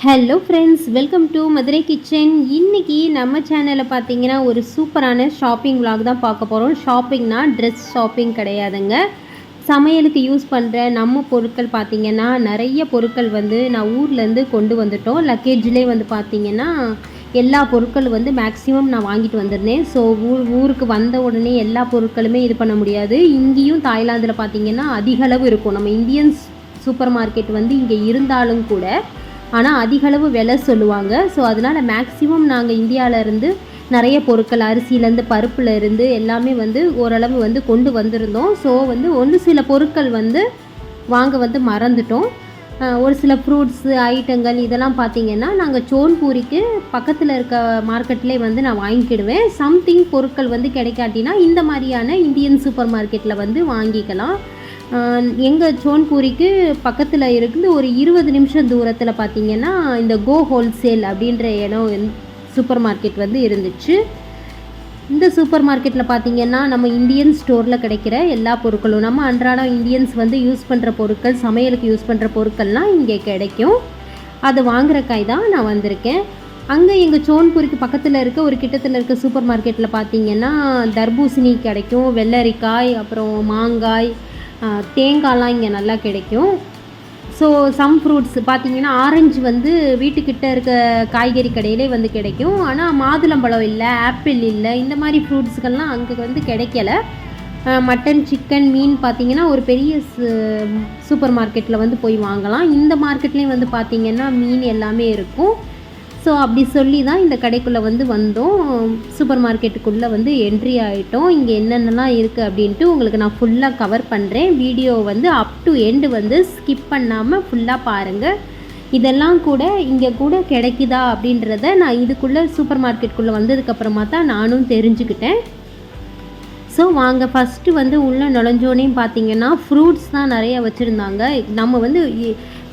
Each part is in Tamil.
Hello friends, welcome to Madurai kitchen. இன்றைக்கி நம்ம சேனலில் பார்த்தீங்கன்னா ஒரு சூப்பரான ஷாப்பிங் விலாக் தான் பார்க்க போகிறோம். ஷாப்பிங்னா ட்ரெஸ் ஷாப்பிங் கிடையாதுங்க. சமையலுக்கு யூஸ் பண்ணுற நம்ம பொருட்கள் பார்த்திங்கன்னா நிறைய பொருட்கள் வந்து நான் ஊர்லேருந்து கொண்டு வந்துட்டோம். லக்கேஜ்லேயே வந்து பார்த்திங்கன்னா எல்லா பொருட்களும் வந்து மேக்ஸிமம் நான் வாங்கிட்டு வந்திருந்தேன். ஸோ ஊருக்கு வந்த உடனே எல்லா பொருட்களுமே இது பண்ண முடியாது. இங்கேயும் தாய்லாந்தில் பார்த்திங்கன்னா அதிகளவு இருக்கும். நம்ம இந்தியன் சூப்பர் மார்க்கெட் வந்து இங்கே இருந்தாலும் கூட ஆனால் அதிகளவு விலை சொல்லுவாங்க. ஸோ அதனால் மேக்ஸிமம் நாங்கள் இந்தியாவிலேருந்து நிறைய பொருட்கள் அரிசியிலேருந்து பருப்புலேருந்து எல்லாமே வந்து ஓரளவு வந்து கொண்டு வந்திருந்தோம். ஸோ வந்து ஒரு சில பொருட்கள் வந்து வாங்க வந்து மறந்துட்டோம். ஒரு சில ஃப்ரூட்ஸு ஐட்டங்கள் இதெல்லாம் பார்த்திங்கன்னா நாங்கள் சோன்பூரிக்கு பக்கத்தில் இருக்க மார்க்கெட்லேயே வந்து நான் வாங்கிக்கிடுவேன். சம்திங் பொருட்கள் வந்து கிடைக்காட்டினா இந்த மாதிரியான இந்தியன் சூப்பர் மார்க்கெட்டில் வந்து வாங்கிக்கலாம். எங்கள் சோன்பூரிக்கு பக்கத்தில் இருந்து ஒரு 20 நிமிஷம் தூரத்தில் பார்த்திங்கன்னா இந்த கோ ஹோல்சேல் அப்படின்ற இடம் சூப்பர் மார்க்கெட் வந்து இருந்துச்சு. இந்த சூப்பர் மார்க்கெட்டில் பார்த்திங்கன்னா நம்ம இந்தியன் ஸ்டோரில் கிடைக்கிற எல்லா பொருட்களும் நம்ம அன்றாடம் இந்தியன்ஸ் வந்து யூஸ் பண்ணுற பொருட்கள், சமையலுக்கு யூஸ் பண்ணுற பொருட்கள்லாம் இங்கே கிடைக்கும். அதை வாங்குறக்காய் தான் நான் வந்திருக்கேன். அங்கே எங்கள் சோன்பூருக்கு பக்கத்தில் இருக்க ஒரு கிட்டத்தில் இருக்க சூப்பர் மார்க்கெட்டில் பார்த்திங்கன்னா தர்பூசணி கிடைக்கும், வெள்ளரிக்காய், அப்புறம் மாங்காய், தேங்காய்லாம் இங்கே நல்லா கிடைக்கும். ஸோ சம் ஃப்ரூட்ஸ் பார்த்திங்கன்னா ஆரஞ்சு வந்து வீட்டுக்கிட்ட இருக்க காய்கறி கடையிலே வந்து கிடைக்கும். ஆனால் மாதுளம்பழம் இல்லை, ஆப்பிள் இல்லை, இந்த மாதிரி ஃப்ரூட்ஸுக்கள்லாம் அங்கே வந்து கிடைக்கல. மட்டன், சிக்கன், மீன் பார்த்திங்கன்னா ஒரு பெரிய சூப்பர் மார்க்கெட்டில் வந்து போய் வாங்கலாம். இந்த மார்க்கெட்லேயும் வந்து பார்த்திங்கன்னா மீன் எல்லாமே இருக்கும். ஸோ அப்படி சொல்லி தான் இந்த கடைக்குள்ளே வந்து வந்தோம். சூப்பர் மார்க்கெட்டுக்குள்ளே வந்து என்ட்ரி ஆகிட்டோம். இங்கே என்னென்னலாம் இருக்குது அப்படின்ட்டு உங்களுக்கு நான் ஃபுல்லாக கவர் பண்ணுறேன். வீடியோ வந்து அப் டு எண்டு வந்து ஸ்கிப் பண்ணாமல் ஃபுல்லாக பாருங்கள். இதெல்லாம் கூட இங்கே கூட கிடைக்குதா அப்படின்றத நான் இதுக்குள்ளே சூப்பர் மார்க்கெட்டுக்குள்ளே வந்ததுக்கப்புறமா தான் நானும் தெரிஞ்சுக்கிட்டேன். ஸோ வாங்க ஃபஸ்ட்டு வந்து உள்ளே நுழைஞ்சோனையும் பார்த்திங்கன்னா ஃப்ரூட்ஸ் தான் நிறையா வச்சுருந்தாங்க. நம்ம வந்து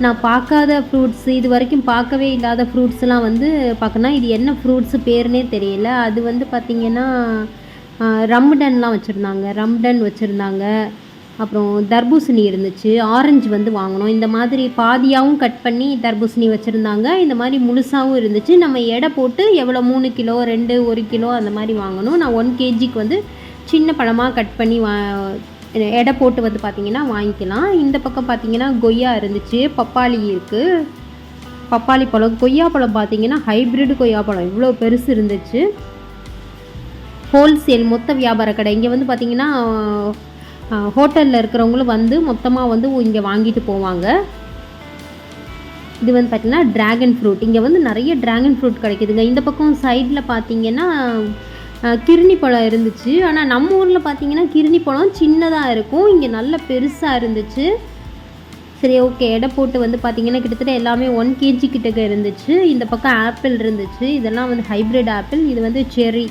நான் பார்க்காத ஃப்ரூட்ஸ், இது வரைக்கும் பார்க்கவே இல்லாத ஃப்ரூட்ஸ்லாம் வந்து பார்க்கணும். இது என்ன ஃப்ரூட்ஸு பேருனே தெரியல. அது வந்து பார்த்திங்கன்னா ரம்டன் வச்சுருந்தாங்க. அப்புறம் தர்பூசணி இருந்துச்சு, ஆரஞ்சு வந்து வாங்கினோம். இந்த மாதிரி பாதியாகவும் கட் பண்ணி தர்பூசணி வச்சுருந்தாங்க, இந்த மாதிரி முழுசாகவும் இருந்துச்சு. நம்ம எடை போட்டு எவ்வளோ 3 கிலோ 1 கிலோ அந்த மாதிரி வாங்கணும். நான் 1 kgக்கு வந்து சின்ன பழமாக கட் பண்ணி எடை போட்டு வந்து பார்த்திங்கன்னா வாங்கிக்கலாம். இந்த பக்கம் பார்த்திங்கன்னா கொய்யா இருந்துச்சு, பப்பாளி இருக்குது, பப்பாளி பழம், கொய்யாப்பழம் பார்த்திங்கன்னா ஹைப்ரிட் கொய்யாப்பழம் இவ்வளோ பெருசு இருந்துச்சு. ஹோல்சேல் மொத்த வியாபார கடை. இங்கே வந்து பார்த்திங்கன்னா ஹோட்டலில் இருக்கிறவங்களும் வந்து மொத்தமாக வந்து இங்கே வாங்கிட்டு போவாங்க. இது வந்து பார்த்திங்கன்னா ட்ராகன் ஃப்ரூட். இங்கே வந்து நிறைய ட்ராகன் ஃப்ரூட் கிடைக்குதுங்க. இந்த பக்கம் சைடில் பார்த்திங்கன்னா கிருணி பழம் இருந்துச்சு. ஆனால் நம்ம ஊரில் பார்த்திங்கன்னா கிருணி பழம் சின்னதாக இருக்கும், இங்கே நல்ல பெருசாக இருந்துச்சு. சரி, ஓகே, எடை போட்டு வந்து பார்த்திங்கன்னா கிட்டத்தட்ட எல்லாமே 1 kg கிட்டக்க இருந்துச்சு. இந்த பக்கம் ஆப்பிள் இருந்துச்சு, இதெல்லாம் வந்து ஹைப்ரிட் ஆப்பிள். இது வந்து செரி,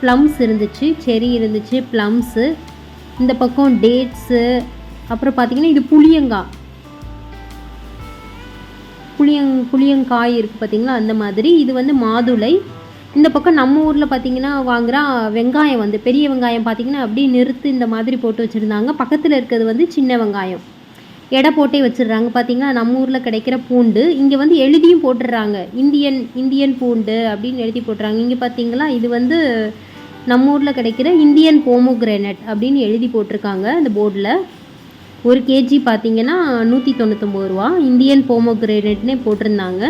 ப்ளம்ஸ் இருந்துச்சு, செரி இருந்துச்சு, ப்ளம்ஸு. இந்த பக்கம் டேட்ஸு. அப்புறம் பார்த்திங்கன்னா இது புளியங்காய் இருக்குது பார்த்திங்களா, அந்த மாதிரி. இது வந்து மாதுளை. இந்த பக்கம் நம்ம ஊரில் பார்த்திங்கன்னா வாங்குகிற வெங்காயம் வந்து பெரிய வெங்காயம் பார்த்திங்கன்னா அப்படியே நிறுத்து இந்த மாதிரி போட்டு வச்சுருந்தாங்க. பக்கத்தில் இருக்கிறது வந்து சின்ன வெங்காயம் எடை போட்டே வச்சிடுறாங்க. பார்த்திங்கன்னா நம்ம ஊரில் கிடைக்கிற பூண்டு இங்கே வந்து எழுதியும் போட்டுடுறாங்க, இந்தியன் பூண்டு அப்படின்னு எழுதி போட்டுறாங்க. இங்கே பார்த்திங்களா, இது வந்து நம்ம ஊரில் கிடைக்கிற இந்தியன் போமோகிரானட் அப்படின்னு எழுதி போட்டிருக்காங்க இந்த போர்டில். 1 kg பார்த்திங்கன்னா 199 ரூபா, இந்தியன் போமோகிரானட்னே போட்டிருந்தாங்க.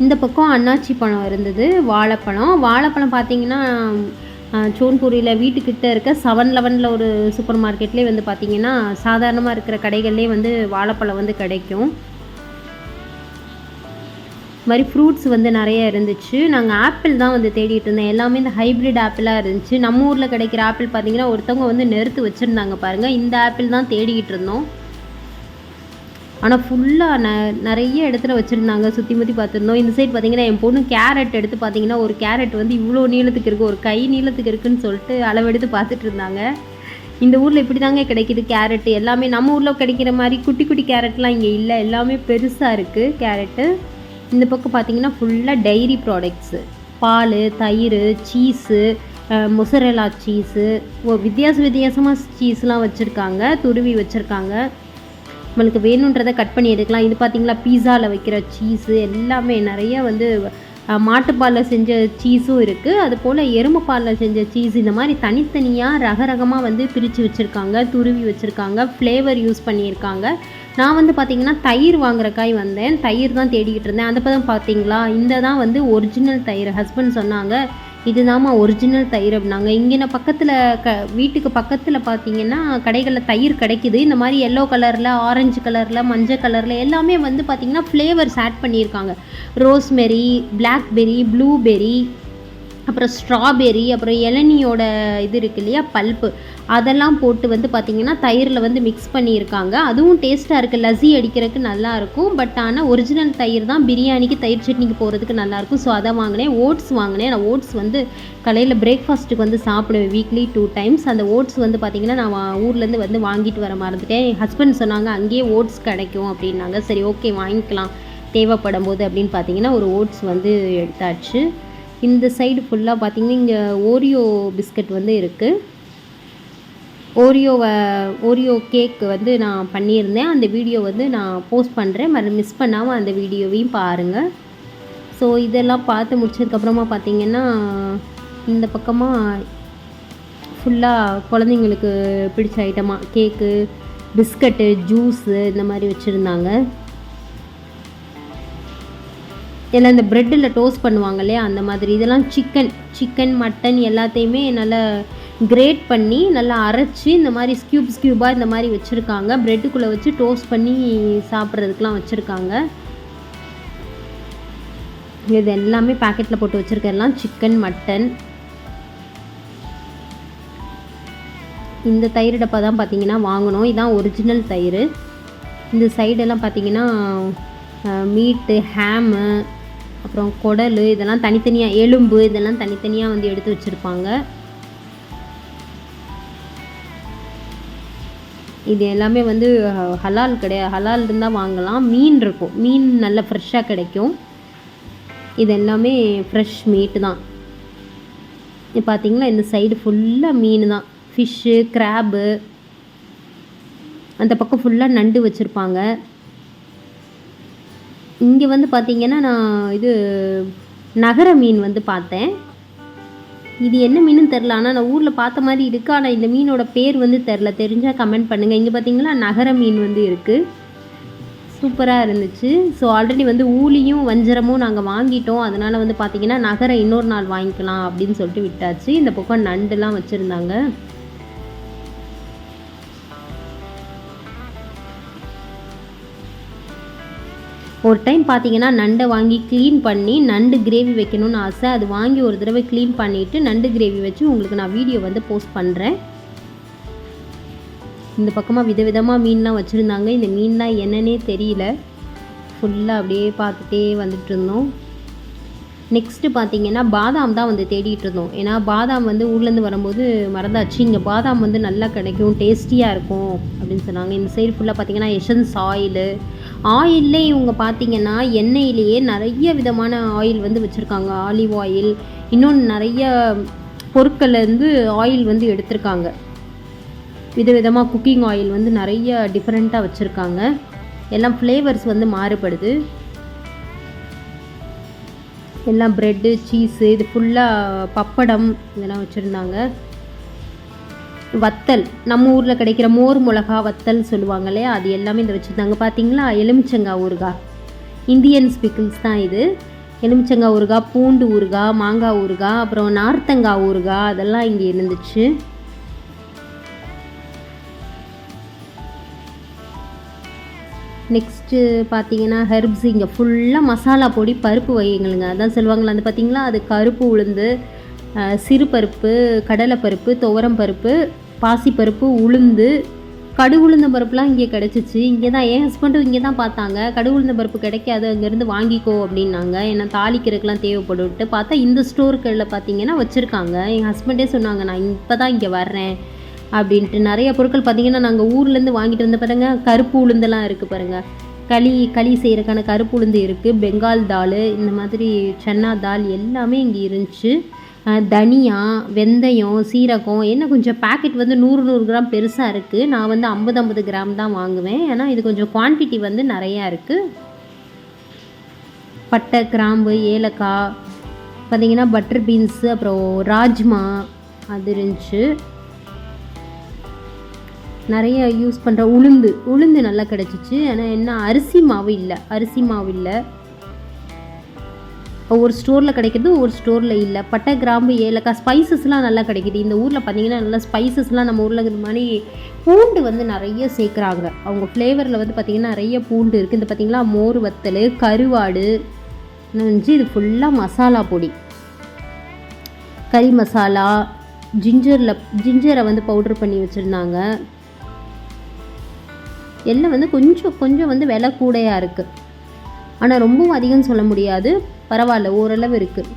இந்த பக்கம் அன்னாச்சி பழம் இருந்தது, வாழைப்பழம் பார்த்திங்கன்னா சோன்பூரியில் வீட்டுக்கிட்ட இருக்க 7-Eleven ஒரு சூப்பர் மார்க்கெட்லேயே வந்து பார்த்திங்கன்னா சாதாரணமாக இருக்கிற கடைகள்லேயே வந்து வாழைப்பழம் வந்து கிடைக்கும். இது மாதிரி ஃப்ரூட்ஸ் வந்து நிறைய இருந்துச்சு. நாங்கள் ஆப்பிள் தான் வந்து தேடிட்டு இருந்தோம். எல்லாமே இந்த ஹைப்ரிட் ஆப்பிளாக இருந்துச்சு. நம்ம ஊரில் கிடைக்கிற ஆப்பிள் பார்த்திங்கன்னா ஒருத்தவங்க வந்து நெருத்து வச்சுருந்தாங்க பாருங்கள். இந்த ஆப்பிள் தான் தேடிக்கிட்டு இருந்தோம். ஆனால் ஃபுல்லாக நிறைய இடத்துல வச்சுருந்தாங்க, சுற்றி முற்றி பார்த்துருந்தோம். இந்த சைடு பார்த்திங்கன்னா என் பொண்ணு கேரட் எடுத்து பார்த்திங்கன்னா ஒரு கேரட் வந்து இவ்வளோ நீளத்துக்கு இருக்குது, ஒரு கை நீளத்துக்கு இருக்குதுன்னு சொல்லிட்டு அளவெடுத்து பார்த்துட்டு இருந்தாங்க. இந்த ஊரில் இப்படி தாங்க கிடைக்கிது கேரட்டு. எல்லாமே நம்ம ஊரில் கிடைக்கிற மாதிரி குட்டி குட்டி கேரட்லாம் இங்கே இல்லை, எல்லாமே பெருசாக இருக்குது கேரட்டு. இந்த பக்கம் பார்த்திங்கன்னா ஃபுல்லாக டைரி ப்ராடக்ட்ஸு, பால், தயிர், சீஸு, மொசரெல்லா சீஸு, வித்தியாசமாக சீஸ்லாம் வச்சுருக்காங்க, துருவி வச்சுருக்காங்க. நம்மளுக்கு வேணுன்றதை கட் பண்ணி எடுக்கலாம். இது பார்த்திங்களா பீஸாவில் வைக்கிற சீஸு எல்லாமே நிறைய வந்து மாட்டுப்பாலில் செஞ்ச சீஸும் இருக்குது, அதுபோல் எறும்பு பாலில் செஞ்ச சீஸ், இந்த மாதிரி தனித்தனியாக ரகரகமாக வந்து பிரித்து வச்சுருக்காங்க, துருவி வச்சுருக்காங்க, ஃப்ளேவர் யூஸ் பண்ணியிருக்காங்க. நான் வந்து பார்த்திங்கன்னா தயிர் வாங்குறக்காய் வந்தேன், தயிர் தான் தேடிக்கிட்டு இருந்தேன். அந்த பதம் பார்த்தீங்களா, இந்த தான் வந்து ஒரிஜினல் தயிர். ஹஸ்பண்ட் சொன்னாங்க இதுதாம்மா ஒரிஜினல் தயிர் அப்படின்னாங்க. இங்கே நான் பக்கத்தில் வீட்டுக்கு பக்கத்தில் பார்த்தீங்கன்னா கடைகளில் தயிர் கிடைக்கிது. இந்த மாதிரி எல்லோ கலரில், ஆரஞ்சு கலரில், மஞ்சள் கலரில் எல்லாமே வந்து பார்த்திங்கன்னா ஃப்ளேவர்ஸ் ஆட் பண்ணியிருக்காங்க. ரோஸ்மெரி, பிளாக்பெரி, ப்ளூபெரி, அப்புறம் ஸ்ட்ராபெரி, அப்புறம் இளநியோட இது இருக்குது இல்லையா பல்ப்பு, அதெல்லாம் போட்டு வந்து பார்த்திங்கன்னா தயிரில் வந்து மிக்ஸ் பண்ணியிருக்காங்க. அதுவும் டேஸ்ட்டாக இருக்குது, லஸ்ஸி அடிக்கிறதுக்கு நல்லாயிருக்கும். பட் ஆனால் ஒரிஜினல் தயிர் தான் பிரியாணிக்கு, தயிர் சட்னிக்கு போகிறதுக்கு நல்லாயிருக்கும். ஸோ அதை வாங்கினேன். ஓட்ஸ் வாங்கினேன். நான் ஓட்ஸ் வந்து காலையில் பிரேக்ஃபாஸ்ட்டுக்கு வந்து சாப்பிடுவேன் வீக்லி 2 times. அந்த ஓட்ஸ் வந்து பார்த்திங்கன்னா நான் ஊர்லேருந்து வந்து வாங்கிட்டு வர மறந்துட்டேன். என் ஹஸ்பண்ட் சொன்னாங்க அங்கேயே ஓட்ஸ் கிடைக்கும் அப்படின்னாங்க. சரி ஓகே வாங்கிக்கலாம் தேவைப்படும் போது அப்படின்னு பார்த்தீங்கன்னா ஒரு ஓட்ஸ் வந்து எடுத்தாச்சு. இந்த சைடு ஃபுல்லாக பார்த்திங்கன்னா இங்கே ஓரியோ பிஸ்கட் வந்து இருக்குது. ஓரியோ கேக் வந்து நான் பண்ணியிருந்தேன். அந்த வீடியோ வந்து நான் போஸ்ட் பண்ணுறேன், மிஸ் பண்ணாமல் அந்த வீடியோவையும் பாருங்கள். ஸோ இதெல்லாம் பார்த்து முடிச்சதுக்கப்புறமா பார்த்திங்கன்னா இந்த பக்கமாக ஃபுல்லாக குழந்தைங்களுக்கு பிடிச்ச ஐட்டமாக கேக்கு, பிஸ்கட்டு, ஜூஸு இந்த மாதிரி வச்சுருந்தாங்க. எல்லாம் இந்த ப்ரெட்டில் டோஸ்ட் பண்ணுவாங்க இல்லையா அந்த மாதிரி. இதெல்லாம் சிக்கன், மட்டன் எல்லாத்தையுமே நல்லா கிரேட் பண்ணி நல்லா அரைச்சி இந்த மாதிரி ஸ்கியூபாக இந்த மாதிரி வச்சுருக்காங்க. ப்ரெட்டுக்குள்ளே வச்சு டோஸ்ட் பண்ணி சாப்பிட்றதுக்கெலாம் வச்சுருக்காங்க. இது எல்லாமே பேக்கெட்டில் போட்டு வச்சுருக்கெல்லாம் சிக்கன், மட்டன். இந்த தயிர் டப்பா தான் பார்த்திங்கன்னா வாங்கணும். இதுதான் ஒரிஜினல் தயிர். இந்த சைடெல்லாம் பார்த்திங்கன்னா மீட்டு, ஹேமு, அப்புறம் குடல், இதெல்லாம் தனித்தனியாக, எலும்பு இதெல்லாம் தனித்தனியாக வந்து எடுத்து வச்சுருப்பாங்க. இது எல்லாமே வந்து ஹலால் கிடையாது, ஹலால் இருந்தால் வாங்கலாம். மீன் இருக்கும், மீன் நல்லா ஃப்ரெஷ்ஷாக கிடைக்கும். இது எல்லாமே ஃப்ரெஷ் மீட்டு தான். இது பார்த்திங்கன்னா இந்த சைடு ஃபுல்லாக மீன் தான், ஃபிஷ்ஷு, கிராப்பு. அந்த பக்கம் ஃபுல்லாக நண்டு வச்சுருப்பாங்க. இங்கே வந்து பார்த்திங்கன்னா நான் இது நகர மீன் வந்து பார்த்தேன். இது என்ன மீனுன்னு தெரில, ஆனால் நான் ஊரில் பார்த்த மாதிரி இருக்குது. ஆனால் இந்த மீனோட பேர் வந்து தெரில, தெரிஞ்சால் கமெண்ட் பண்ணுங்கள். இங்கே பார்த்திங்கன்னா நகர மீன் வந்து இருக்குது, சூப்பராக இருந்துச்சு. ஸோ ஆல்ரெடி வந்து ஊலியும் வஞ்சரமும் நாங்கள் வாங்கிட்டோம். அதனால் வந்து பார்த்திங்கன்னா நகரை இன்னொரு நாள் வாங்கிக்கலாம் அப்படின்னு சொல்லிட்டு விட்டாச்சு. இந்த பக்கம் நண்டுலாம் வச்சுருந்தாங்க. ஒரு டைம் பார்த்தீங்கன்னா நண்டை வாங்கி க்ளீன் பண்ணி நண்டு கிரேவி வைக்கணும்னு ஆசை. அது வாங்கி ஒரு தடவை க்ளீன் பண்ணிவிட்டு நண்டு கிரேவி வச்சு உங்களுக்கு நான் வீடியோ வந்து போஸ்ட் பண்ணுறேன். இந்த பக்கமாக விதவிதமாக மீன்லாம் வச்சுருந்தாங்க. இந்த மீன்லாம் என்னன்னே தெரியல, ஃபுல்லாக அப்படியே பார்த்துட்டே வந்துட்டு இருந்தோம். நெக்ஸ்ட்டு பார்த்திங்கன்னா பாதாம் தான் வந்து தேடிட்டு இருந்தோம். ஏன்னா பாதாம் வந்து ஊர்லேருந்து வரும்போது மறந்தாச்சு. இங்கே பாதாம் வந்து நல்லா கிடைக்கும், டேஸ்டியாக இருக்கும் அப்படின்னு சொன்னாங்க. இந்த சைடு ஃபுல்லாக பார்த்திங்கன்னா எசன்ஸ் ஆயிலே இவங்க பார்த்திங்கன்னா எண்ணெயிலேயே நிறைய விதமான ஆயில் வந்து வச்சுருக்காங்க. ஆலிவ் ஆயில், இன்னொன்று நிறைய பொருட்கள்லேருந்து ஆயில் வந்து எடுத்திருக்காங்க. விதவிதமாக குக்கிங் ஆயில் வந்து நிறைய டிஃப்ரெண்ட்டாக வச்சுருக்காங்க. எல்லாம் ஃப்ளேவர்ஸ் வந்து மாறுபடுது. எல்லாம் ப்ரெட்டு, சீஸு, இது ஃபுல்லாக பப்படம் இதெல்லாம் வச்சுருந்தாங்க. வத்தல், நம்ம ஊரில் கிடைக்கிற மோர் மிளகா வத்தல் சொல்லுவாங்க இல்லையா, அது எல்லாமே இந்த வச்சுருந்தாங்க. பார்த்தீங்களா எலுமிச்சங்காய் ஊறுகாய், இந்தியன் பிக்கிள்ஸ் தான் இது. எலுமிச்சங்காய் ஊறுகாய், பூண்டு ஊறுகாய், மாங்காய் ஊறுகாய், அப்புறம் நார்த்தங்காய் ஊறுகாய், அதெல்லாம் இங்கே இருந்துச்சு. நெக்ஸ்ட்டு பார்த்தீங்கன்னா ஹெர்ப்ஸ், இங்கே ஃபுல்லாக மசாலா பொடி, பருப்பு வகைகளுங்க. அதான் சொல்லுவாங்களா அந்த பார்த்திங்களா, அது கருப்பு உளுந்து, சிறுபருப்பு, கடலைப்பருப்பு, துவரம் பருப்பு, பாசிப்பருப்பு, உளுந்து, கடுகு உளுந்த பருப்புலாம் இங்கே கிடச்சிச்சு. இங்கே தான் என் ஹஸ்பண்டும் இங்கே தான் பார்த்தாங்க. கடுகு உளுந்த பருப்பு கிடைக்காது, அங்கேருந்து வாங்கிக்கோ அப்படின்னாங்க. ஏன்னா தாளிக்கிறதுக்கெலாம் தேவைப்படுட்டு பார்த்தா இந்த ஸ்டோர்களில் பார்த்தீங்கன்னா வச்சுருக்காங்க. என் ஹஸ்பண்டே சொன்னாங்க நான் இப்போ தான் இங்கே வர்றேன் அப்படின்ட்டு. நிறைய பொருட்கள் பார்த்திங்கன்னா நாங்கள் ஊர்லேருந்து வாங்கிட்டு வந்த பாருங்க. கருப்பு உளுந்தெல்லாம் இருக்குது பாருங்கள், களி செய்கிறக்கான கருப்பு உளுந்து இருக்குது. பெங்கால் தால், இந்த மாதிரி சன்னா தால் எல்லாமே இங்கே இருந்துச்சு. தனியா, வெந்தயம், சீரகம் என்ன கொஞ்சம் பேக்கெட் வந்து 100 கிராம் பெருசாக இருக்குது. நான் வந்து 50 கிராம் தான் வாங்குவேன். ஏன்னா இது கொஞ்சம் குவான்டிட்டி வந்து நிறையா இருக்குது. பட்டை, கிராம்பு, ஏலக்காய், பார்த்திங்கன்னா பட்டர் பீன்ஸு, அப்புறம் ராஜ்மா அது இருந்துச்சு. நிறைய யூஸ் பண்ணுற உளுந்து நல்லா கிடச்சிச்சு. ஆனால் என்ன அரிசி மாவு இல்லை. ஒவ்வொரு ஸ்டோரில் கிடைக்கிது, ஒவ்வொரு ஸ்டோரில் இல்லை. பட்டை, கிராம்பு, ஏலக்காய், ஸ்பைசஸ்லாம் நல்லா கிடைக்கிது. இந்த ஊரில் பார்த்திங்கன்னா நல்லா ஸ்பைசஸ்லாம் நம்ம ஊரில் இருக்கிற மாதிரி பூண்டு வந்து நிறைய சேர்க்குறாங்க. அவங்க ஃப்ளேவரில் வந்து பார்த்திங்கன்னா நிறைய பூண்டு இருக்குது. இந்த பார்த்திங்களா மோர் வத்தல், கருவாடு இருந்துச்சு. இது ஃபுல்லாக மசாலா பொடி, கறி மசாலா, ஜிஞ்சரை வந்து பவுடர் பண்ணி வச்சுருந்தாங்க. எல்லாம் வந்து கொஞ்சம் வந்து விலை கூடையாக இருக்குது. ஆனால் ரொம்பவும் அதிகம்னு சொல்ல முடியாது, பரவாயில்ல, ஓரளவு இருக்குது.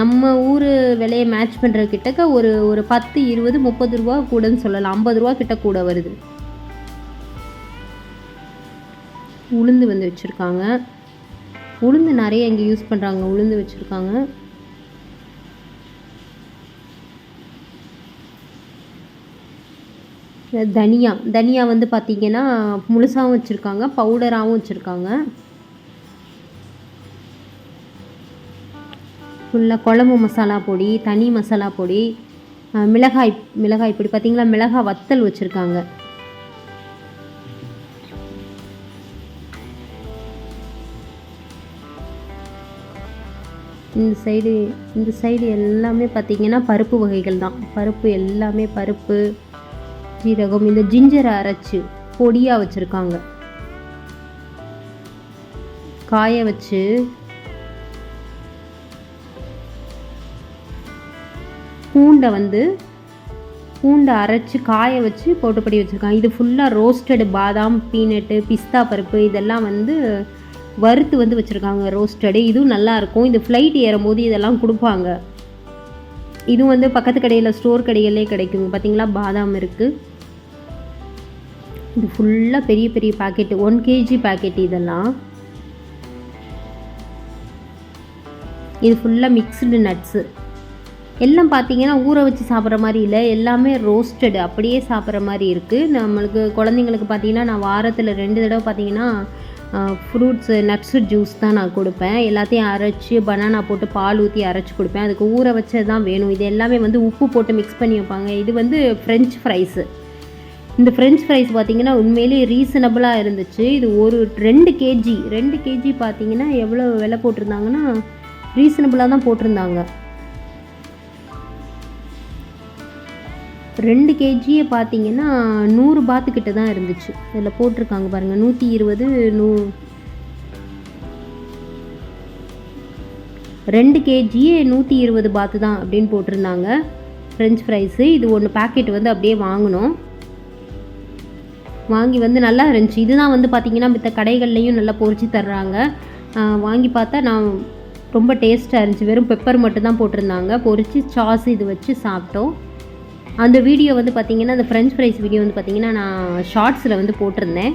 நம்ம ஊர் விலையை மேட்ச் பண்ணுறக்கிட்டக்க ஒரு 10, 20, 30 ரூபா கூடன்னு சொல்லலாம். 50 ரூபா கிட்ட கூட வருது. உளுந்து வந்து வச்சுருக்காங்க. உளுந்து நிறைய இங்கே யூஸ் பண்ணுறாங்க. உளுந்து வச்சுருக்காங்க. தனியா வந்து பார்த்திங்கன்னா முழுசாகவும் வச்சுருக்காங்க, பவுடராகவும் வச்சுருக்காங்க. ஃபுல்லாக குழம்பு மசாலா பொடி, தனி மசாலா பொடி, மிளகாய் பொடி, பார்த்திங்களா மிளகாய் வத்தல் வச்சுருக்காங்க. இந்த சைடு எல்லாமே பார்த்திங்கன்னா பருப்பு வகைகள் தான். பருப்பு, சீரகம், இந்த ஜிஞ்சரை அரைச்சி பொடியாக வச்சுருக்காங்க. காய வச்சு பூண்டை அரைச்சி காய வச்சு போட்டுப்படி வச்சுருக்காங்க. இது ஃபுல்லாக ரோஸ்டடு பாதாம், பீனட்டு, பிஸ்தா பருப்பு இதெல்லாம் வந்து வறுத்து வந்து வச்சுருக்காங்க ரோஸ்டடு. இதுவும் நல்லாயிருக்கும். இது ஃப்ளைட் ஏறும்போது இதெல்லாம் கொடுப்பாங்க. இதுவும் வந்து பக்கத்து கடையில் ஸ்டோர் கடைகளே கிடைக்குங்க. பார்த்திங்களா பாதாம் இருக்குது. இது ஃபுல்லாக பெரிய பெரிய பாக்கெட்டு, 1 kg பாக்கெட். இதெல்லாம் இது ஃபுல்லாக மிக்ஸ்டு நட்ஸு. எல்லாம் பார்த்திங்கன்னா ஊற வச்சு சாப்பிட்ற மாதிரி இல்லை, எல்லாமே ரோஸ்டடு அப்படியே சாப்பிட்ற மாதிரி இருக்குது. நம்மளுக்கு குழந்தைங்களுக்கு பார்த்திங்கன்னா நான் வாரத்தில் 2 தடவை பார்த்திங்கன்னா ஃப்ரூட்ஸு நட்ஸு ஜூஸ் தான் நான் கொடுப்பேன். எல்லாத்தையும் அரைச்சி பனானா போட்டு பால் ஊற்றி அரைச்சி கொடுப்பேன். அதுக்கு ஊற வச்சது தான் வேணும். இது எல்லாமே வந்து உப்பு போட்டு மிக்ஸ் பண்ணி வைப்பாங்க. இது வந்து ஃப்ரெஞ்ச் ஃப்ரைஸு. இந்த ஃப்ரெஞ்ச் ஃப்ரைஸ் பார்த்திங்கன்னா உண்மையிலேயே ரீசனபிளாக இருந்துச்சு. இது 2 kg பார்த்திங்கன்னா எவ்வளோ விலை போட்டிருந்தாங்கன்னா ரீசனபிளாக தான் போட்டிருந்தாங்க. 2 kg பார்த்திங்கன்னா 100 பாத்துக்கிட்ட தான் இருந்துச்சு. இதில் போட்டிருக்காங்க பாருங்கள், 120 2 kg 120 பாத்து தான் அப்படின்னு போட்டிருந்தாங்க ஃப்ரெஞ்ச் ஃப்ரைஸு. இது 1 பேக்கெட் வந்து அப்படியே வாங்கி வந்து நல்லா இருந்துச்சு. இதுதான் வந்து பார்த்திங்கன்னா மித்த கடைகள்லையும் நல்லா பொரிச்சு தர்றாங்க. வாங்கி பார்த்தா நான் ரொம்ப டேஸ்ட்டாக இருந்துச்சு. வெறும் பெப்பர் மட்டும்தான் போட்டிருந்தாங்க. பொரிச்சு சாஸ் இது வச்சு சாப்பிட்டோம். அந்த வீடியோ வந்து பார்த்திங்கன்னா அந்த ஃப்ரெஞ்ச் ஃப்ரைஸ் வீடியோ வந்து பார்த்திங்கன்னா நான் ஷார்ட்ஸில் வந்து போட்டிருந்தேன்.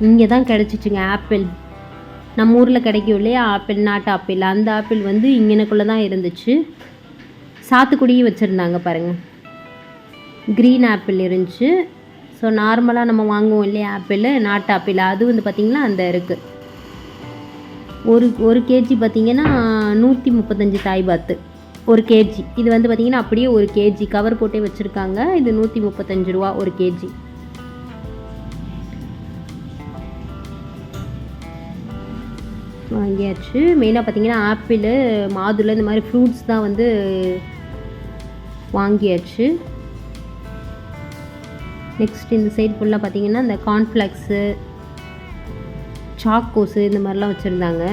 இங்கே தான் கிடச்சிச்சுங்க ஆப்பிள். நம்ம ஊரில் கிடைக்கும் இல்லையா ஆப்பிள், நாட்டு ஆப்பிள், அந்த ஆப்பிள் வந்து இங்கனக்குள்ளே தான் இருந்துச்சு. சாத்துக்குடியும் வச்சுருந்தாங்க பாருங்கள். க்ரீன் ஆப்பிள் இருந்துச்சு. ஸோ நார்மலாக நம்ம வாங்குவோம் இல்லையா ஆப்பிள், நாட்டு ஆப்பிள், அது வந்து பார்த்திங்கன்னா அந்த இருக்குது. ஒரு கேஜி பார்த்திங்கன்னா 135 தாய் பாத்து 1 kg. இது வந்து பார்த்திங்கன்னா அப்படியே 1 kg கவர் போட்டே வச்சுருக்காங்க. இது 135 ரூபா 1 kg. வாங்கியாச்சு. மெயினாக பார்த்திங்கன்னா ஆப்பிள், மாதுளை, இந்த மாதிரி ஃப்ரூட்ஸ் தான் வந்து வாங்கியாச்சு. நெக்ஸ்ட் இந்த சைடு ஃபுல்லாக பார்த்திங்கன்னா இந்த கார்ன்ஃப்ளெக்ஸு, சாக்கோஸு இந்த மாதிரிலாம் வச்சுருந்தாங்க.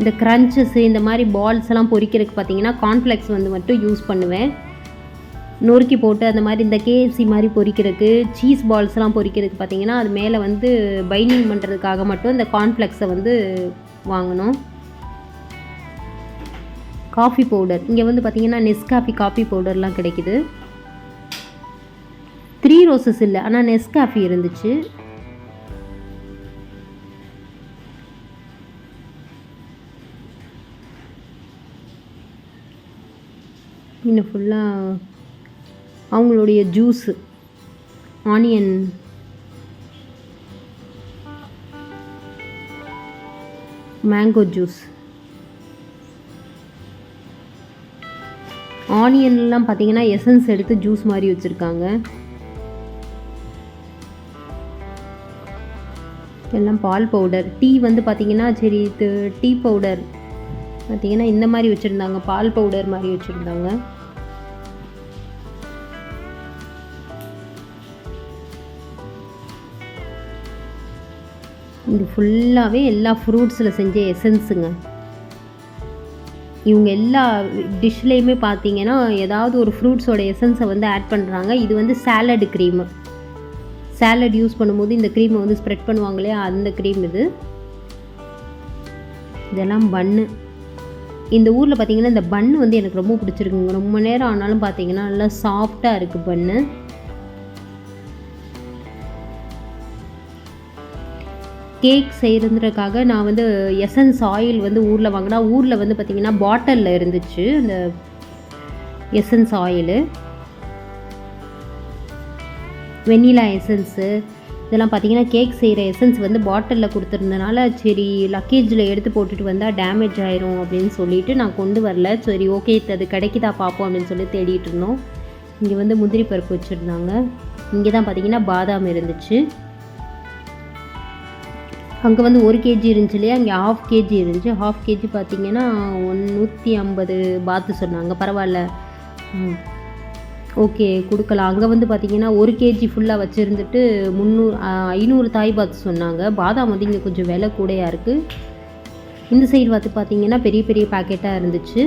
இந்த க்ரன்ச்சஸ்ஸு இந்த மாதிரி பால்ஸ் எல்லாம் பொரிக்கிறதுக்கு பார்த்திங்கன்னா கார்ன்ஃப்ளெக்ஸ் வந்து மட்டும் யூஸ் பண்ணுவேன். நொறுக்கி போட்டு அந்த மாதிரி இந்த KFC மாதிரி பொரிக்கிறதுக்கு, சீஸ் பால்ஸ்லாம் பொரிக்கிறதுக்கு பார்த்திங்கன்னா அது மேலே வந்து பைண்டிங் பண்ணுறதுக்காக மட்டும் இந்த கார்ன்ஃப்ளெக்ஸை வந்து வாங்கினோம். காஃபி பவுடர் இங்கே வந்து பார்த்திங்கன்னா நெஸ்காஃபி காஃபி பவுடர்லாம் கிடைக்குது. 3 ரோசஸ் இல்லை, ஆனால் நெஸ்காஃபி இருந்துச்சு. ஸ்க்ரீனை ஃபுல்லாக அவங்களுடைய ஜூஸு ஆனியன் மேங்கோ ஜூஸ். ஆனியன்லாம் பார்த்தீங்கன்னா எசன்ஸ் எடுத்து ஜூஸ் மாதிரி வச்சுருக்காங்க. எல்லாம் பால் பவுடர். டீ வந்து பார்த்தீங்கன்னா சரி டீ பவுடர் பார்த்தீங்கன்னா இந்த மாதிரி வச்சுருந்தாங்க, பால் பவுடர் மாதிரி வச்சுருந்தாங்க. இது ஃபுல்லாகவே எல்லா ஃப்ரூட்ஸில் செஞ்ச எசன்ஸுங்க. இவங்க எல்லா டிஷ்லேயுமே பார்த்தீங்கன்னா ஏதாவது ஒரு ஃப்ரூட்ஸோட எசன்ஸை வந்து ஆட் பண்ணுறாங்க. இது வந்து சாலடு க்ரீமு. சாலட் யூஸ் பண்ணும்போது இந்த க்ரீமை வந்து ஸ்ப்ரெட் பண்ணுவாங்க இல்லையா, அந்த க்ரீம் இது. இதெல்லாம் பன்னு. இந்த ஊரில் பார்த்தீங்கன்னா இந்த பன்னு வந்து எனக்கு ரொம்ப பிடிச்சிருக்குங்க. ரொம்ப நேரம் ஆனாலும் பார்த்தீங்கன்னா நல்லா சாஃப்டாக இருக்குது பன்னு. கேக் செய்கிறதுக்காக நான் வந்து எசன்ஸ் ஆயில் வந்து ஊரில் வாங்கினா, ஊரில் வந்து பார்த்திங்கன்னா பாட்டிலில் இருந்துச்சு அந்த எசன்ஸ் ஆயிலு. வெண்ணிலா எசன்ஸு இதெல்லாம் பார்த்திங்கன்னா கேக் செய்கிற எசன்ஸ் வந்து பாட்டிலில் கொடுத்துருந்தனால சரி லக்கேஜில் எடுத்து போட்டுட்டு வந்தால் டேமேஜ் ஆயிரும் அப்படின்னு சொல்லிவிட்டு நான் கொண்டு வரல. சரி ஓகே அது கிடைக்குதா பார்ப்போம் அப்படின்னு சொல்லி தேடிட்டு இருந்தோம். இங்கே வந்து முந்திரி பருப்பு வச்சுருந்தாங்க. இங்கே தான் பார்த்திங்கன்னா பாதாம் இருந்துச்சு. அங்கே வந்து 1 கேஜி இருந்துச்சு இல்லையா, இங்கே 1/2 கேஜி இருந்துச்சு. 1/2 கேஜி பார்த்திங்கன்னா 150 பாத்து சொன்னாங்க. பரவாயில்ல, ஓகே கொடுக்கலாம். அங்கே வந்து பார்த்திங்கன்னா 1 கேஜி ஃபுல்லாக வச்சுருந்துட்டு 500 தாய் பாத்து சொன்னாங்க. பாதாம் வந்து இங்கே கொஞ்சம் விலை கூடையாக இருக்குது. இந்த சைடு பார்த்திங்கன்னா பெரிய பெரிய பேக்கெட்டாக இருந்துச்சு.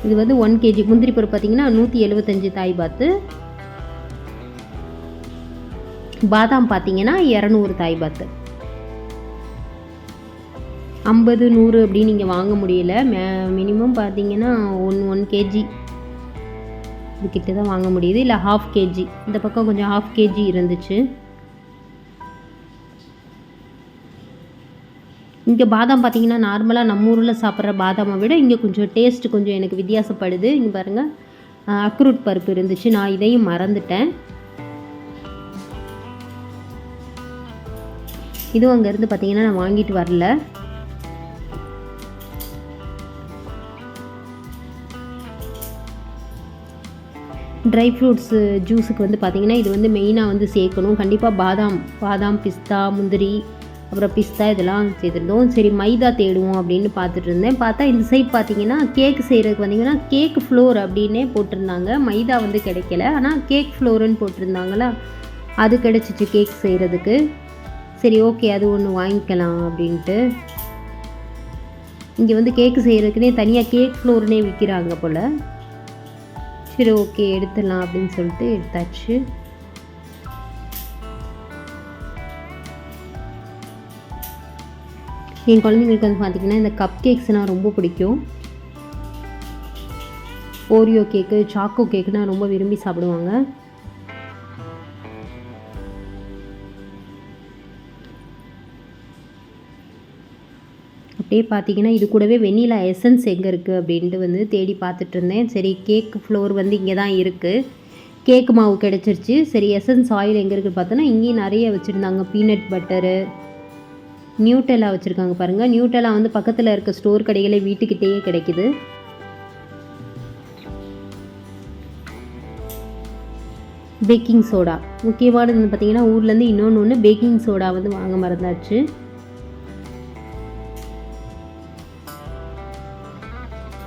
இது வந்து 1 கேஜி முந்திரி பருப்பு பார்த்திங்கன்னா 175 தாய் பாத்து. பாதாம் பார்த்தீங்கன்னா 200 தாய் பாத்து. 50 100 அப்படின்னு நீங்கள் வாங்க முடியல. மினிமம் பார்த்தீங்கன்னா 1 கேஜி இதுக்கிட்ட தான் வாங்க முடியுது, இல்லை 1/2 கேஜி. இந்த பக்கம் கொஞ்சம் 1/2 கேஜி இருந்துச்சு. இங்கே பாதாம் பார்த்தீங்கன்னா நார்மலாக நம்ம ஊரில் சாப்பிட்ற பாதாமை விட இங்கே கொஞ்சம் டேஸ்ட்டு கொஞ்சம் எனக்கு வித்தியாசப்படுது. இங்கே பாருங்கள், அக்ரூட் பருப்பு இருந்துச்சு. நான் இதையும் மறந்துட்டேன். இதுவும் அங்கேருந்து பார்த்தீங்கன்னா நான் வாங்கிட்டு வரல. ட்ரை ஃப்ரூட்ஸு ஜூஸுக்கு வந்து பார்த்திங்கன்னா இது வந்து மெயினாக வந்து சேர்க்கணும். கண்டிப்பாக பாதாம் பிஸ்தா முந்திரி அப்புறம் பிஸ்தா இதெல்லாம் சேர்த்துருந்தோம். சரி மைதா தேடுவோம் அப்படின்னு பார்த்துட்டு இருந்தேன். பார்த்தா இந்த சைட் பார்த்திங்கன்னா கேக் செய்கிறதுக்கு வந்தீங்கன்னா கேக் ஃப்ளோர் அப்படின்னே போட்டிருந்தாங்க. மைதா வந்து கிடைக்கல, ஆனால் கேக் ஃப்ளோருன்னு போட்டிருந்தாங்களா, அது கிடச்சிச்சு கேக் செய்கிறதுக்கு. சரி ஓகே அது ஒன்று வாங்கிக்கலாம் அப்படின்ட்டு. இங்கே வந்து கேக்கு செய்கிறதுக்குனே தனியாக கேக் ஃப்ளோர்னே விற்கிறாங்க போல். சரி ஓகே எடுத்துடலாம் அப்படின்னு சொல்லிட்டு எடுத்தாச்சு. என் குழந்தைங்களுக்கு வந்து பார்த்திங்கன்னா இந்த கப் கேக்ஸ்னால் ரொம்ப பிடிக்கும். ஓரியோ கேக்கு சாக்கோ கேக்குனால் ரொம்ப விரும்பி சாப்பிடுவாங்க. அப்படியே பார்த்தீங்கன்னா இது கூடவே வெண்ணிலா எசன்ஸ் எங்கே இருக்குது அப்படின்ட்டு வந்து தேடி பார்த்துட்டு இருந்தேன். சரி கேக் ஃப்ளோர் வந்து இங்கே தான் இருக்குது, கேக்கு மாவு கிடச்சிருச்சு. சரி எசன்ஸ் ஆயில் எங்கே இருக்குன்னு பார்த்தோன்னா இங்கேயும் நிறைய வச்சுருந்தாங்க. பீனட் பட்டரு, நியூட்டெல்லா வச்சுருக்காங்க பாருங்கள். நியூட்டெல்லா வந்து பக்கத்தில் இருக்க ஸ்டோர் கடைகளே வீட்டுக்கிட்டேயே கிடைக்குது. பேக்கிங் சோடா முக்கியமானது வந்து பார்த்திங்கன்னா ஊர்லேருந்து இன்னொன்று பேக்கிங் சோடா வந்து வாங்க மறந்தாச்சு.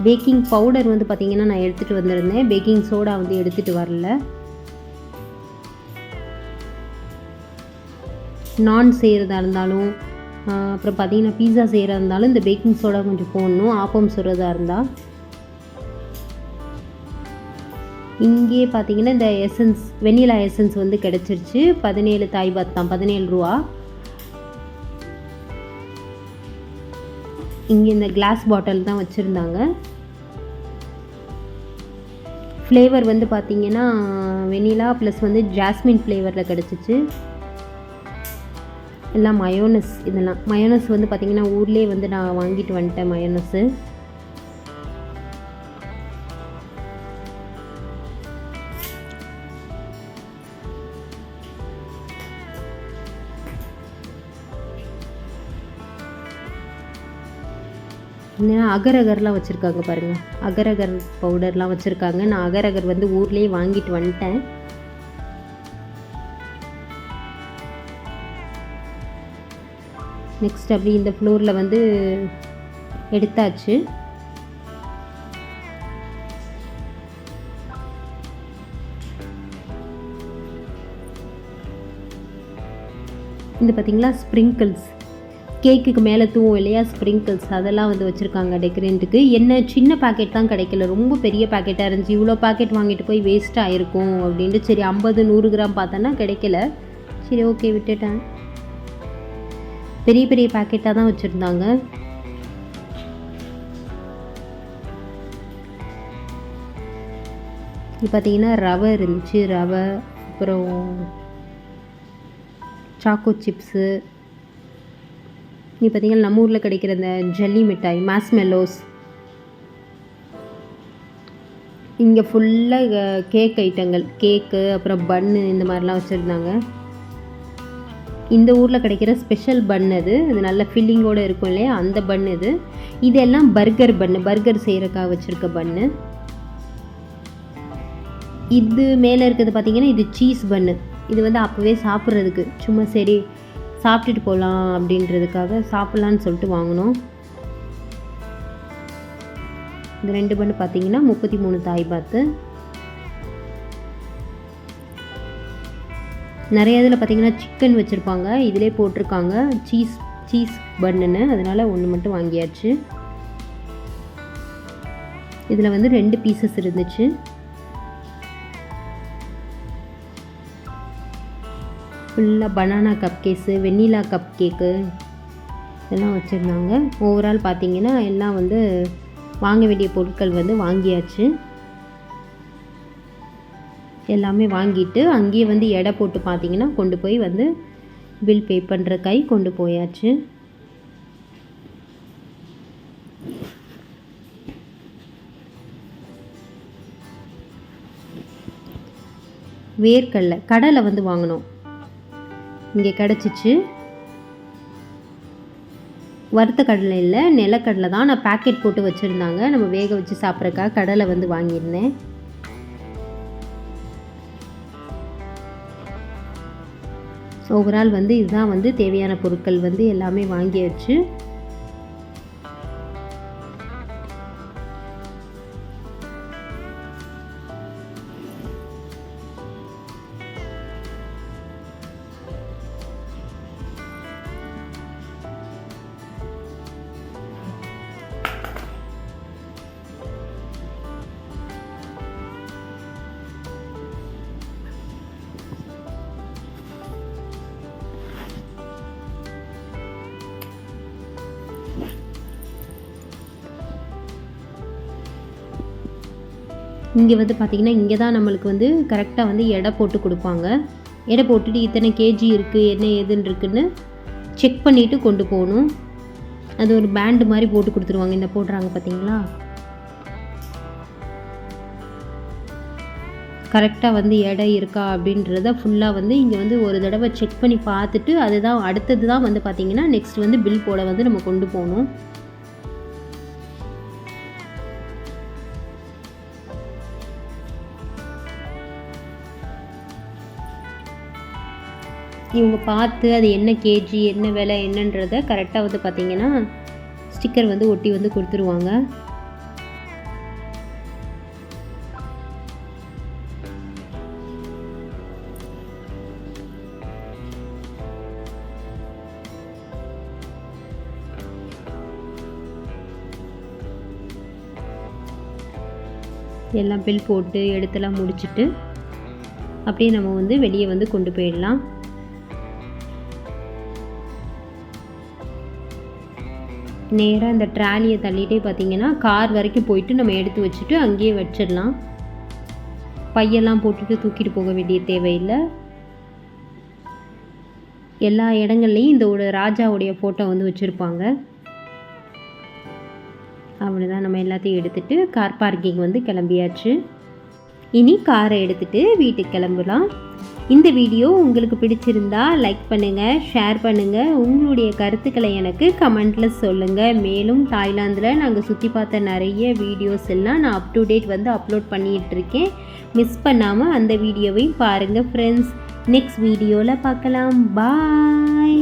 பேக்கிங் பவுடர் வந்து பார்த்திங்கன்னா நான் எடுத்துகிட்டு வந்திருந்தேன். பேக்கிங் சோடா வந்து எடுத்துகிட்டு வரல. நான் செய்கிறதா இருந்தாலும் அப்புறம் பார்த்திங்கன்னா பீஸா செய்கிறதா இருந்தாலும் இந்த பேக்கிங் சோடா கொஞ்சம் போடணும். ஆப்பம் சுடுறதா இருந்தால். இங்கே பார்த்திங்கன்னா இந்த எசன்ஸ் வெண்ணிலா எசன்ஸ் வந்து கிடச்சிருச்சு. 17 தாய் பாத் தான், 17 ரூபா. இங்கே இந்த கிளாஸ் பாட்டில் தான் வச்சுருந்தாங்க. ஃப்ளேவர் வந்து பார்த்திங்கன்னா வெனிலா ப்ளஸ் வந்து ஜாஸ்மின் ஃப்ளேவரில் கிடச்சிச்சு. எல்லாம் மயோனஸ். இதெல்லாம் மயோனஸ் வந்து பார்த்திங்கன்னா ஊர்லேயே வந்து நான் வாங்கிட்டு வந்துட்டேன் மயோனஸ்ஸு. இல்லைன்னா அகரகர்லாம் வச்சுருக்காங்க பாருங்கள், அகரகர் பவுடர்லாம் வச்சுருக்காங்க. நான் அகரகர் வந்து ஊர்லேயே வாங்கிட்டு வந்துட்டேன். நெக்ஸ்ட் அப்படி இந்த ஃப்ளோரில் வந்து எடுத்தாச்சு. இந்த பார்த்திங்களா ஸ்ப்ரிங்கிள்ஸ், கேக்குக்கு மேலே தூவும் இல்லையா ஸ்ப்ரிங்கிள்ஸ், அதெல்லாம் வந்து வச்சுருக்காங்க டெக்கரேட்டுக்கு. என்ன சின்ன பேக்கெட் தான் கிடைக்கல, ரொம்ப பெரிய பேக்கெட்டாக இருந்துச்சு. இவ்வளோ பேக்கெட் வாங்கிட்டு போய் வேஸ்ட்டாக ஆகிருக்கும் அப்படின்ட்டு சரி 50-100 கிராம் பார்த்தோன்னா கிடைக்கல. சரி ஓகே விட்டுட்டேன். பெரிய பெரிய பேக்கெட்டாக தான் வச்சுருந்தாங்க. இது பார்த்திங்கன்னா ரவை இருந்துச்சு, ரவை, அப்புறம் சாக்கோ சிப்ஸு. இது பார்த்திங்கன்னா நம்ம ஊரில் கிடைக்கிற இந்த ஜல்லி மிட்டாய், மாஸ்மெல்லோஸ். இங்கே ஃபுல்லாக கேக் ஐட்டங்கள், கேக்கு, அப்புறம் பன்னு, இந்த மாதிரிலாம் வச்சுருந்தாங்க. இந்த ஊரில் கிடைக்கிற ஸ்பெஷல் பன் அது நல்ல ஃபில்லிங்கோடு இருக்கும் இல்லையா, அந்த பன் இது. இதெல்லாம் பர்கர் பன்னு, பர்கர் செய்கிறக்காக வச்சுருக்க பன்னு. இது மேலே இருக்கிறது பார்த்திங்கன்னா இது சீஸ் பன்னு. இது வந்து அப்போவே சாப்பிட்றதுக்கு சும்மா சரி சாப்பிட்டுட்டு போகலாம் அப்படின்றதுக்காக சாப்பிட்லான்னு சொல்லிட்டு வாங்கினோம். இந்த 2 பன்னு பார்த்திங்கன்னா 33 தாய் பாத்து. நிறைய இதில் பார்த்திங்கன்னா சிக்கன் வச்சுருப்பாங்க, இதிலே போட்டிருக்காங்க சீஸ் பன்னுன்னு, அதனால் ஒன்று மட்டும் வாங்கியாச்சு. இதில் வந்து 2 பீசஸ் இருந்துச்சு. ஃபுல்லாக பனானா கப் கேஸு, வெண்ணிலா கப் கேக்கு இதெல்லாம் வச்சுருந்தாங்க. ஓவரால் பார்த்திங்கன்னா எல்லாம் வந்து வாங்க வேண்டிய பொருட்கள் வந்து வாங்கியாச்சு. எல்லாமே வாங்கிட்டு அங்கேயே வந்து எடை போட்டு பார்த்திங்கன்னா கொண்டு போய் வந்து பில் பே பண்ணுற கை கொண்டு போயாச்சு. வேர்க்கடலை கடலை வந்து வாங்கினோம், இங்கே கிடச்சிச்சு. வறுத்த கடலை இல்லை, நிலக்கடலை தான். நான் பேக்கெட் போட்டு வச்சுருந்தாங்க, நம்ம வேக வச்சு சாப்பிட்றக்காக கடலை வந்து வாங்கியிருந்தேன். ஓவரால் வந்து இதுதான் வந்து தேவையான பொருட்கள் வந்து எல்லாமே வாங்கியாச்சு. இங்கே வந்து பார்த்திங்கன்னா இங்கே தான் நம்மளுக்கு வந்து கரெக்டாக வந்து எடை போட்டு கொடுப்பாங்க. எடை போட்டுட்டு இத்தனை கேஜி இருக்குது என்ன ஏதுன்னு இருக்குன்னு செக் பண்ணிவிட்டு கொண்டு போகணும். அது ஒரு பேண்டு மாதிரி போட்டு கொடுத்துருவாங்க. இந்த போடுறாங்க பார்த்திங்களா, கரெக்டாக வந்து எடை இருக்கா அப்படின்றத ஃபுல்லாக வந்து இங்கே வந்து ஒரு தடவை செக் பண்ணி பார்த்துட்டு அதுதான் அடுத்தது தான் வந்து பார்த்திங்கன்னா நெக்ஸ்ட் வந்து பில் போட வந்து நம்ம கொண்டு போகணும். இவங்க பார்த்து அது என்ன கேஜி என்ன விலை என்னன்றதை கரெக்டாக வந்து பார்த்திங்கன்னா ஸ்டிக்கர் வந்து ஒட்டி வந்து கொடுத்துருவாங்க. எல்லாம் பில் போட்டு எடுத்தெல்லாம் முடிச்சுட்டு அப்படியே நம்ம வந்து வெளியே வந்து கொண்டு போயிடலாம். நேராக இந்த ட்ராலியை தள்ளிகிட்டே பார்த்திங்கன்னா கார் வரைக்கும் போயிட்டு நம்ம எடுத்து வச்சுட்டு அங்கேயே வச்சிடலாம். பையெல்லாம் போட்டுட்டு தூக்கிட்டு போக வேண்டிய தேவையில்லை. எல்லா இடங்கள்லையும் இந்த ஒரு ராஜாவுடைய ஃபோட்டோ வந்து வச்சுருப்பாங்க. அவ்வளோதான், நம்ம எல்லாத்தையும் எடுத்துகிட்டு கார் பார்க்கிங் வந்து கிளம்பியாச்சு. இனி காரை எடுத்துகிட்டு வீட்டுக்கு கிளம்பலாம். இந்த வீடியோ உங்களுக்கு பிடிச்சிருந்தா லைக் பண்ணுங்கள், ஷேர் பண்ணுங்கள், உங்களுடைய கருத்துக்களை எனக்கு கமெண்ட்டில் சொல்லுங்கள். மேலும் தாய்லாந்தில் நாங்கள் சுற்றி பார்த்த நிறைய வீடியோஸ் எல்லாம் நான் அப் டு டேட் வந்து அப்லோட் பண்ணிகிட்ருக்கேன். மிஸ் பண்ணாமல் அந்த வீடியோவையும் பாருங்கள் ஃப்ரெண்ட்ஸ். நெக்ஸ்ட் வீடியோவில் பார்க்கலாம். பாய்.